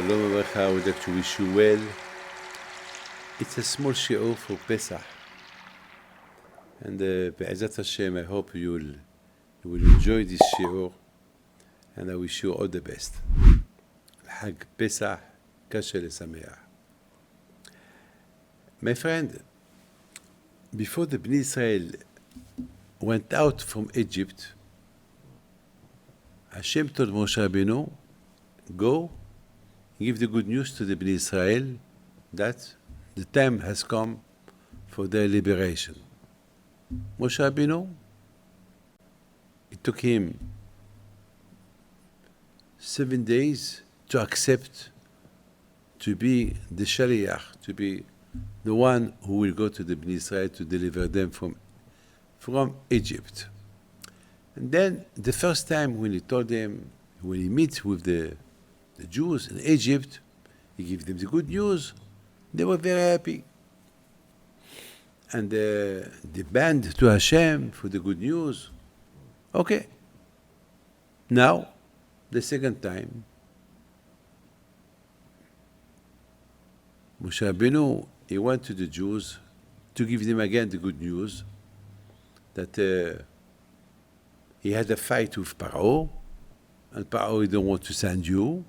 Shalom Aleichem, I would like to wish you well. It's a small shiur for Pesach. And Be'ezat Hashem, I hope you will enjoy this shiur. And I wish you all the best. Hag Pesach, Kasher Sameach. My friend, before the Bnei Israel went out from Egypt, Hashem told Moshe Rabbeinu, go, give the good news to the Bnei Israel that the time has come for their liberation. Moshe Rabbeinu, it took him 7 days to accept to be the Shaliach, to be the one who will go to the Bnei Israel to deliver them from Egypt. And then the first time when he told them, when he meets with the Jews in Egypt, he gave them the good news. They were very happy. And they banned to Hashem for the good news. Okay. Now, the second time, Moshe Rabbeinu, he went to the Jews to give them again the good news that he had a fight with Paro, and Paro didn't want to send you,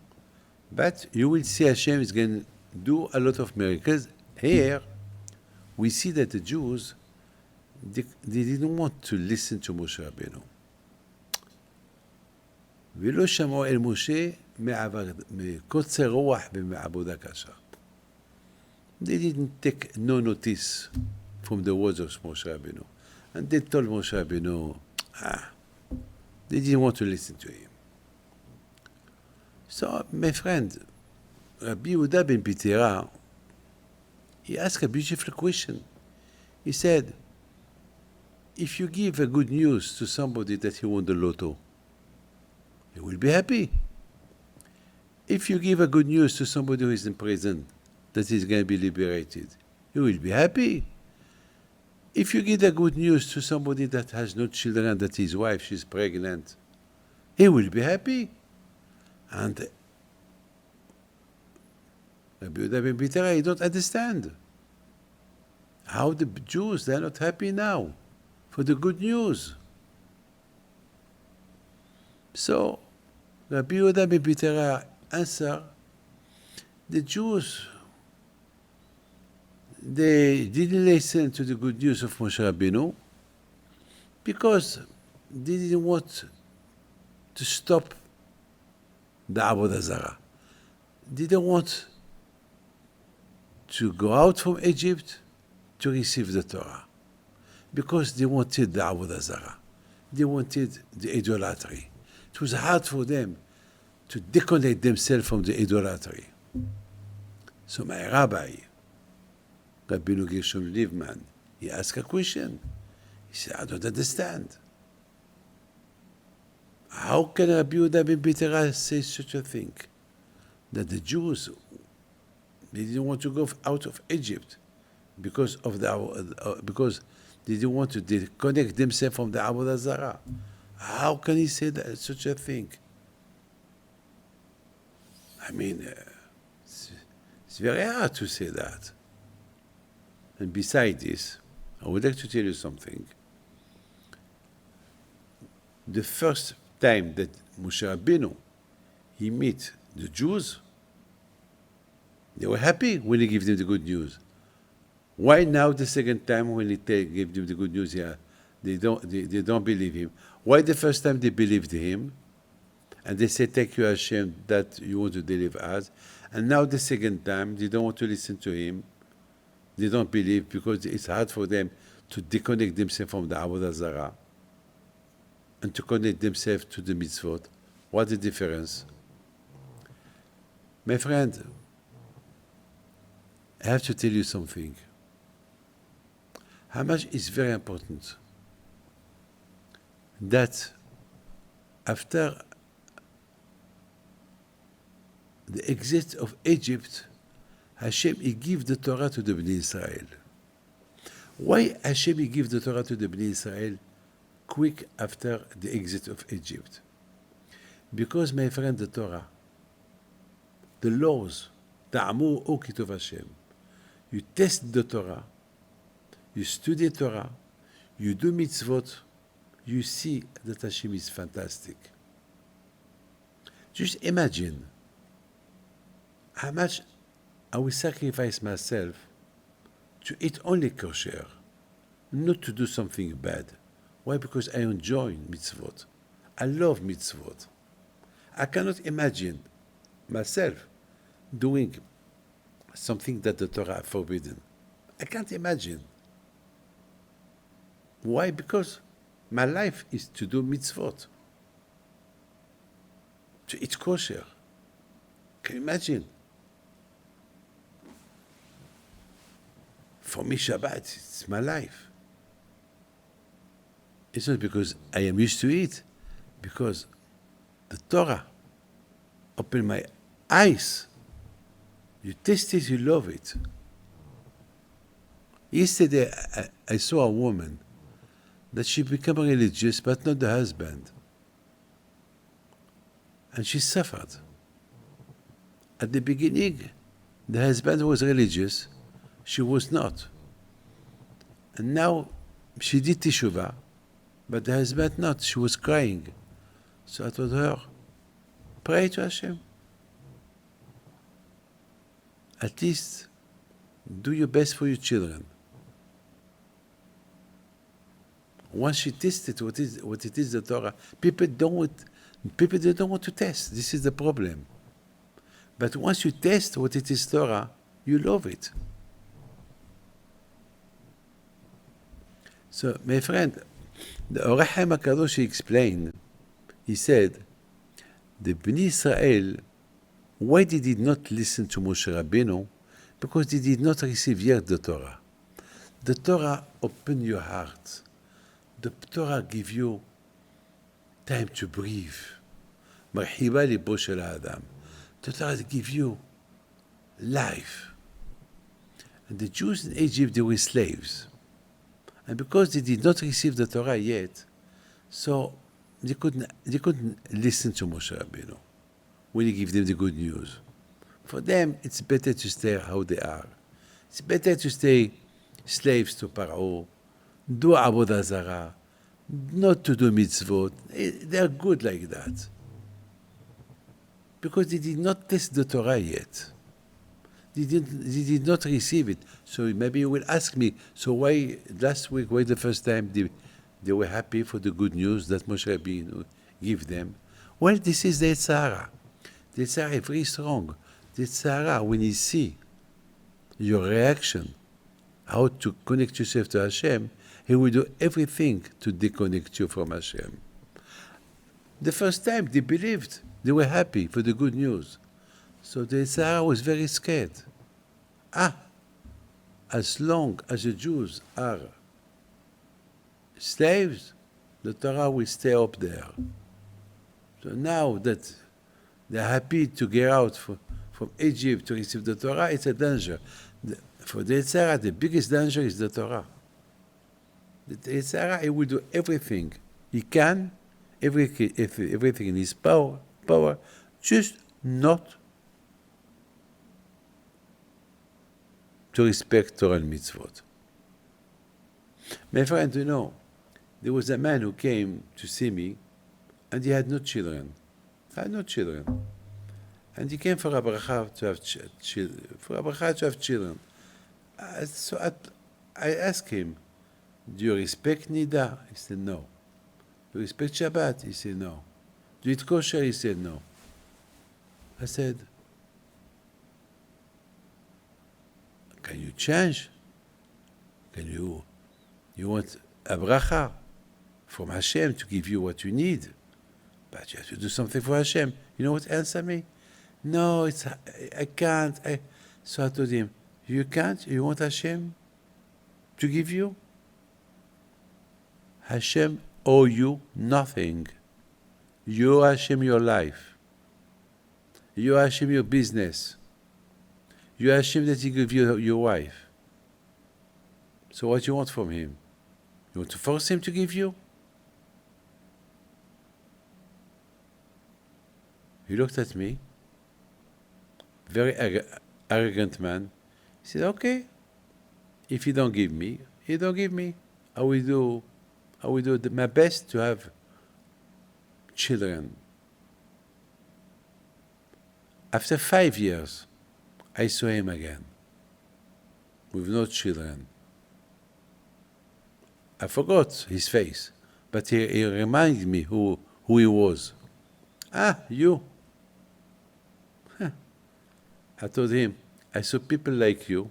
but you will see Hashem is going to do a lot of miracles. Here, we see that the Jews, they didn't want to listen to Moshe Rabbeinu. ולא שמעו אל משה מקוצר רוח ומעבודה קשה. They didn't take no notice from the words of Moshe Rabbeinu. And they told Moshe Rabbeinu, they didn't want to listen to him. So, my friend, Rabbi Yehuda ben Pitera, he asked a beautiful question. He said, if you give a good news to somebody that he won the lotto, he will be happy. If you give a good news to somebody who is in prison, that he's going to be liberated, he will be happy. If you give the good news to somebody that has no children, that his wife, she's pregnant, he will be happy. And Rabbi Yehuda ben Pitera, he don't understand how the Jews, they're not happy now for the good news. So, Rabbi Yehuda ben Pitera answered, the Jews, they didn't listen to the good news of Moshe Rabbeinu because they didn't want to stop the Avodah Zarah. They didn't want to go out from Egypt to receive the Torah because they wanted the Avodah Zarah. They wanted the idolatry. It was hard for them to disconnect themselves from the idolatry. So my rabbi, Rabbi Gershom Livman, he asked a question. He said, I don't understand. How can Rabbi Yehuda ben Pitera say such a thing? That the Jews, they didn't want to go out of Egypt because they didn't want to disconnect themselves from the Avodah Zarah. How can he say that, such a thing? I mean, it's very hard to say that. And besides this, I would like to tell you something. The first time that Moshe Rabbeinu, he met the Jews, they were happy when he gave them the good news. Why now the second time when he gave them the good news, they don't believe him? Why the first time they believed him, and they said, thank you Hashem that you want to deliver us, and now the second time they don't want to listen to him, they don't believe because it's hard for them to disconnect themselves from the Avodah Zarah and to connect themselves to the Mitzvot. What's the difference? My friend, I have to tell you something. How much is very important that after the exit of Egypt, Hashem, he gave the Torah to the Bnei Israel. Why Hashem, he gave the Torah to the Bnei Israel quick after the exit of Egypt? Because, my friend, the Torah, the laws, ta'amu o kitov Hashem. You test the Torah, you study Torah, you do mitzvot, you see that Hashem is fantastic. Just imagine how much I will sacrifice myself to eat only kosher, not to do something bad. Why? Because I enjoy mitzvot. I love mitzvot. I cannot imagine myself doing something that the Torah forbidden. I can't imagine. Why? Because my life is to do mitzvot, to eat kosher. Can you imagine? For me, Shabbat, it's my life. It's not because I am used to it, because the Torah opened my eyes. You taste it, you love it. Yesterday, I saw a woman that she became religious, but not the husband. And she suffered. At the beginning, the husband was religious, she was not. And now she did teshuvah, but the husband not. She was crying. So I told her, pray to Hashem. At least do your best for your children. Once she tested what it is the Torah, people don't want to test. This is the problem. But once you test what it is Torah, you love it. So, my friend, the Orach Chaim HaKadosh, he explained, he said, the Bnei Israel, why they did not listen to Moshe Rabbeinu? Because they did not receive yet the Torah. The Torah open your heart. The Torah give you time to breathe. מרחיבה ליבו של האדם. The Torah give you life. And the Jews in Egypt, they were slaves. And because they did not receive the Torah yet, so they couldn't listen to Moshe Rabbeinu when he gave them the good news. For them, it's better to stay how they are. It's better to stay slaves to Paro, do Avodah Zarah, not to do mitzvot. They are good like that. Because they did not test the Torah yet. They did not receive it. So maybe you will ask me, so why last week, why the first time they were happy for the good news that Moshe Rabbeinu gave them? Well, this is the Tzara. The Tzara is very strong. The Tzara, when you see your reaction, how to connect yourself to Hashem, he will do everything to disconnect you from Hashem. The first time they believed, they were happy for the good news. So the Tzara was very scared. As long as the Jews are slaves, the Torah will stay up there. So now that they're happy to get out from Egypt to receive the Torah, it's a danger. For the Tzara, the biggest danger is the Torah. The Tzara, he will do everything he can, everything in his power, just not to respect Torah and Mitzvot. My friend, you know, there was a man who came to see me, and he had no children. And he came for a bracha to have children. So I asked him, do you respect Nida? He said, no. Do you respect Shabbat? He said, no. Do you eat kosher? He said, no. I said, can you change? You want a bracha from Hashem to give you what you need, but you have to do something for Hashem. You know what answered me? No, I can't. So I told him, you can't? You want Hashem to give you? Hashem owe you nothing. You owe Hashem your life. You owe Hashem your business. You owe Hashem that He give you your wife. So what do you want from Him? You want to force Him to give you? He looked at me. very arrogant man. He said, okay, if you don't give me, you don't give me. I will do my best to have children. After 5 years, I saw him again, with no children. I forgot his face, but he reminded me who he was. Ah, you. I told him, I saw people like you,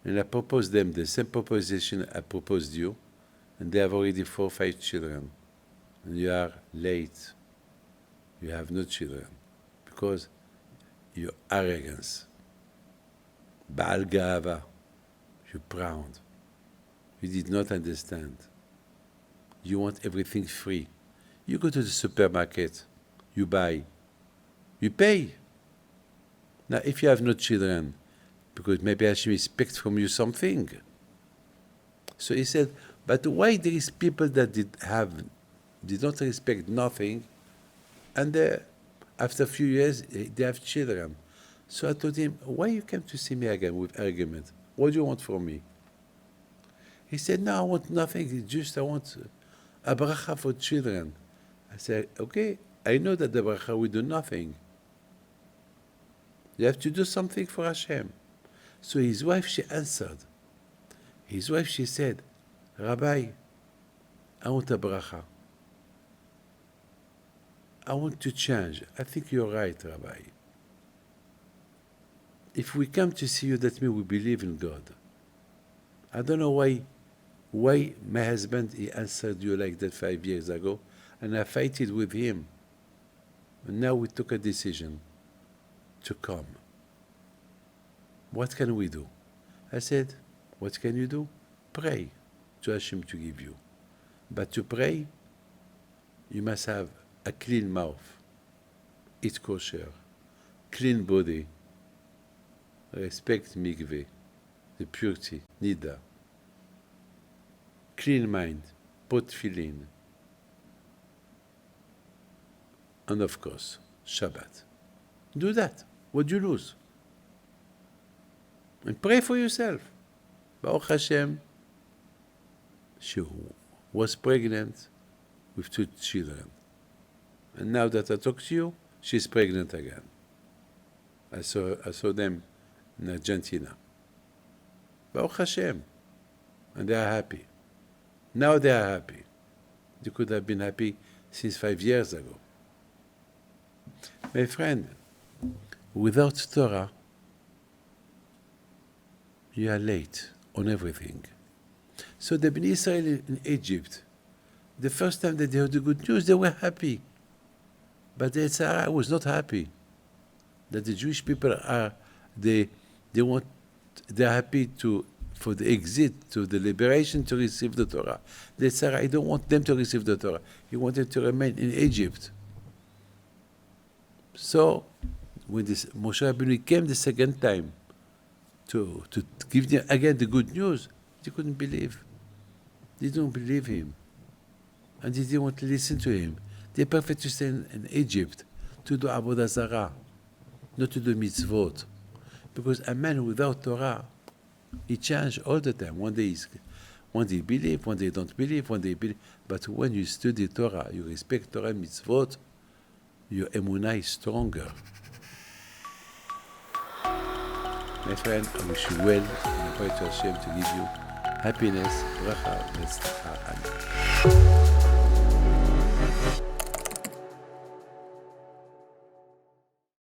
and I proposed them the same proposition I proposed you, and they have already 4 or 5 children. And you are late. You have no children, because your arrogance, Baal Gava, you're proud. You did not understand. You want everything free. You go to the supermarket, you buy, you pay. Now, if you have no children, because maybe I should expect from you something. So he said, but why there is people that did not respect nothing, and after a few years, they have children. So I told him, why you came to see me again with argument? What do you want from me? He said, no, I want nothing. Just I want a bracha for children. I said, okay, I know that the bracha will do nothing. You have to do something for Hashem. So his wife, she answered. His wife, she said, Rabbi, I want a bracha. I want to change. I think you're right, Rabbi. If we come to see you, that means we believe in God. I don't know why my husband, he answered you like that 5 years ago, and I fighted with him. And now we took a decision to come. What can we do? I said, what can you do? Pray to Hashem to give you. But to pray, you must have a clean mouth, eat kosher, clean body, respect mikveh, the purity, nida, clean mind, put tefillin, and of course, Shabbat. Do that. What do you lose? And pray for yourself. Baruch Hashem, she was pregnant with 2 children. And now that I talk to you, she's pregnant again. I saw them in Argentina. Baruch Hashem. And they are happy. Now they are happy. They could have been happy since 5 years ago. My friend, without Torah, you are late on everything. So the Bnei Israel in Egypt, the first time that they heard the good news, they were happy. But the Sarah was not happy. That the Jewish people are, they're happy for the exit, to the liberation, to receive the Torah. The Sarah, I don't want them to receive the Torah. He wanted to remain in Egypt. So, when Moshe Rabbeinu came the second time to give them again the good news, they couldn't believe. They didn't believe him. And they didn't want to listen to him. They prefer to stay in Egypt to do Avodah Zarah, not to do Mitzvot. Because a man without Torah, he changes all the time. One day he believes, one day he don't believe, one day he believe. But when you study Torah, you respect Torah and Mitzvot, your Emunah is stronger. My friend, I wish you well, and I pray to Hashem to give you happiness, bracha, and tzedakah. Amen.